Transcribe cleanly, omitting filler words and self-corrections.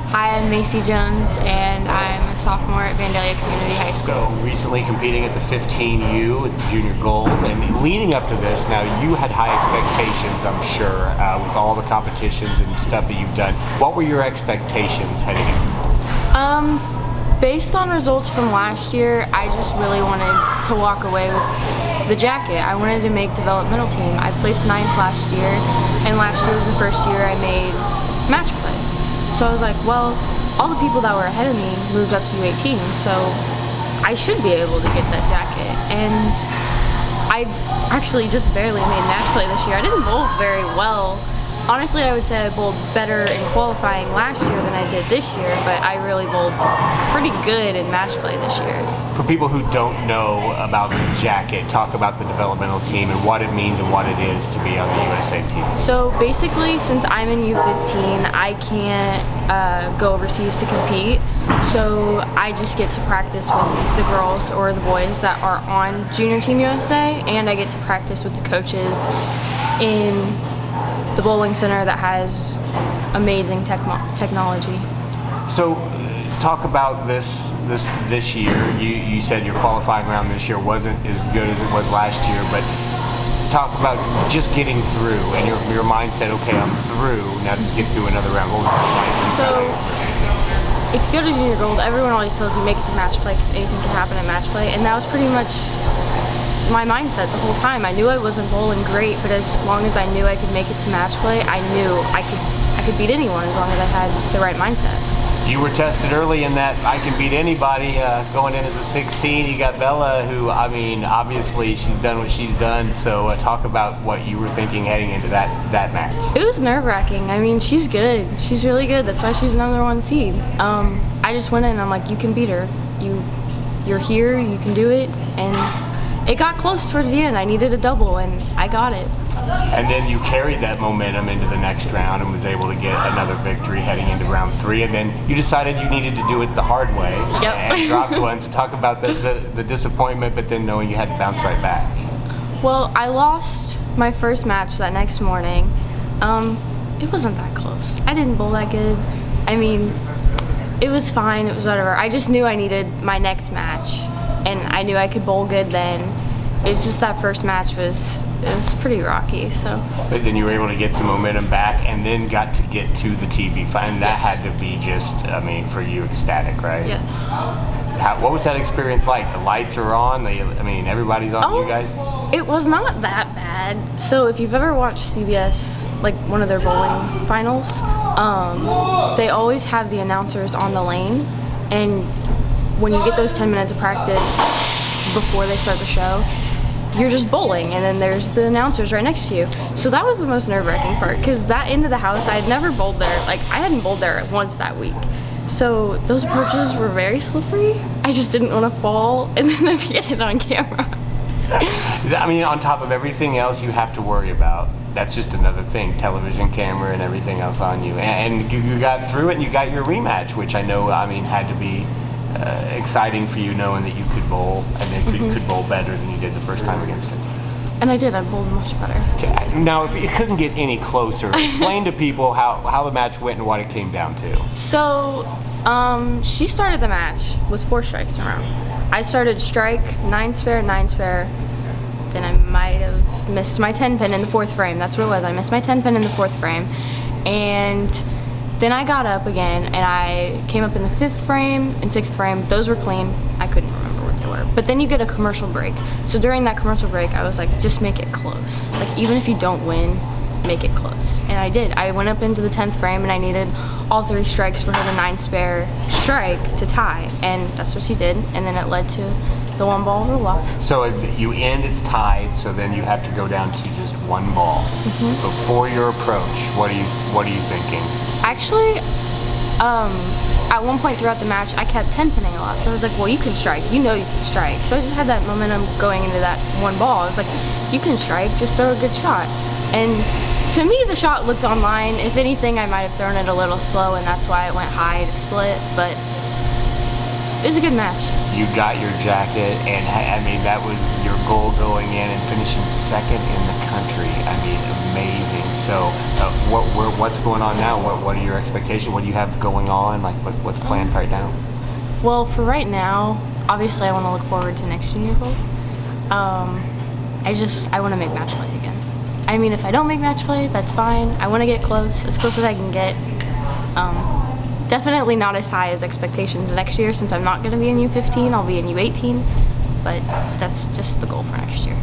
Hi, I'm Macy Jones, and I'm a sophomore at Vandalia Community High School. So recently competing at the 15U at the junior gold, and leading up to this, now you had high expectations, I'm sure, with all the competitions and stuff that you've done. What were your expectations heading in? Based on results from last year, I just really wanted to walk away with the jacket. I wanted to make developmental team. I placed 9th last year, and last year was the first year I made match play. So I was like, well, all the people that were ahead of me moved up to U18, so I should be able to get that jacket. And I actually just barely made match play this year. I didn't bowl very well. Honestly, I would say I bowled better in qualifying last year than I did this year, but I really bowled pretty good in match play this year. For people who don't know about the jacket, talk about the developmental team and what it means and what it is to be on the USA team. So basically, since I'm in U15, I can't go overseas to compete. So I just get to practice with the girls or the boys that are on Junior Team USA, and I get to practice with the coaches in the bowling center that has amazing technology. So talk about this year. You said your qualifying round this year wasn't as good as it was last year, but talk about just getting through and your mindset. Okay, I'm through, now just get through another round. What was that like? So if you go to junior gold, everyone always tells you make it to match play because anything can happen in match play, and that was pretty much my mindset the whole time. I knew I wasn't bowling great, but as long as I knew I could make it to match play, I knew I could beat anyone as long as I had the right mindset. You were tested early in that I can beat anybody going in as a 16. You got Bella, who, I mean, obviously she's done what she's done, so talk about what you were thinking heading into that match. It was nerve-wracking. I mean, she's good. She's really good. That's why she's #1 seed. I just went in and I'm like, you can beat her. You're here, you can do it, and it got close towards the end. I needed a double, and I got it. And then you carried that momentum into the next round and was able to get another victory heading into round 3, and then you decided you needed to do it the hard way. Yep. And dropped one. So talk about the disappointment, but then knowing you had to bounce right back. Well, I lost my first match that next morning. It wasn't that close. I didn't bowl that good. I mean, it was fine, it was whatever. I just knew I needed my next match, and I knew I could bowl good then. It's just that first match was pretty rocky, so. But then you were able to get some momentum back and then got to get to the TV fight, and that Yes. had to be just, I mean, for you, ecstatic, right? Yes. What was that experience like? The lights are on, I mean, everybody's on you guys? It was not that bad. So if you've ever watched CBS, like one of their bowling finals, they always have the announcers on the lane, and when you get those 10 minutes of practice before they start the show, you're just bowling, and then there's the announcers right next to you. So that was the most nerve-wracking part, because that end of the house, I had never bowled there. Like, I hadn't bowled there once that week. So those approaches were very slippery. I just didn't want to fall and then I'd get it on camera. I mean, on top of everything else you have to worry about, that's just another thing, television camera and everything else on you. And you got through it and you got your rematch, which I know, I mean, had to be exciting for you, knowing that you could bowl and then could bowl better than you did the first time against her. And I did. I bowled much better. Now, if it couldn't get any closer, explain to people how the match went and what it came down to. So, she started the match, was 4 strikes in a row. I started strike, 9 spare, 9 spare. Then I might have missed my 10 pin in the 4th frame. That's what it was. I missed my 10 pin in the 4th frame. And then I got up again, and I came up in the 5th frame and 6th frame. Those were clean. I couldn't remember what they were. But then you get a commercial break. So during that commercial break, I was like, just make it close. Like, even if you don't win, make it close. And I did. I went up into the 10th frame, and I needed all 3 strikes for her to 9 spare strike to tie. And that's what she did. And then it led to the 1 ball roll off. So you end, it's tied, so then you have to go down to just 1 ball. Before your approach, what are you thinking? Actually, at one point throughout the match, I kept 10 pinning a lot. So I was like, well, you can strike. You know you can strike. So I just had that momentum going into that 1 ball. I was like, you can strike. Just throw a good shot. And to me, the shot looked online. If anything, I might have thrown it a little slow, and that's why it went high to split. But it was a good match. You got your jacket, and I mean, that was your goal going in and finishing 2nd in the country. I mean, amazing. So what's going on now? What are your expectations? What do you have going on? Like what's planned right now? Well, for right now, obviously I want to look forward to next junior goal. I want to make match play again. I mean, if I don't make match play, that's fine. I want to get close, as close as I can get. Definitely not as high as expectations next year, since I'm not going to be in U15. I'll be in U18, but that's just the goal for next year.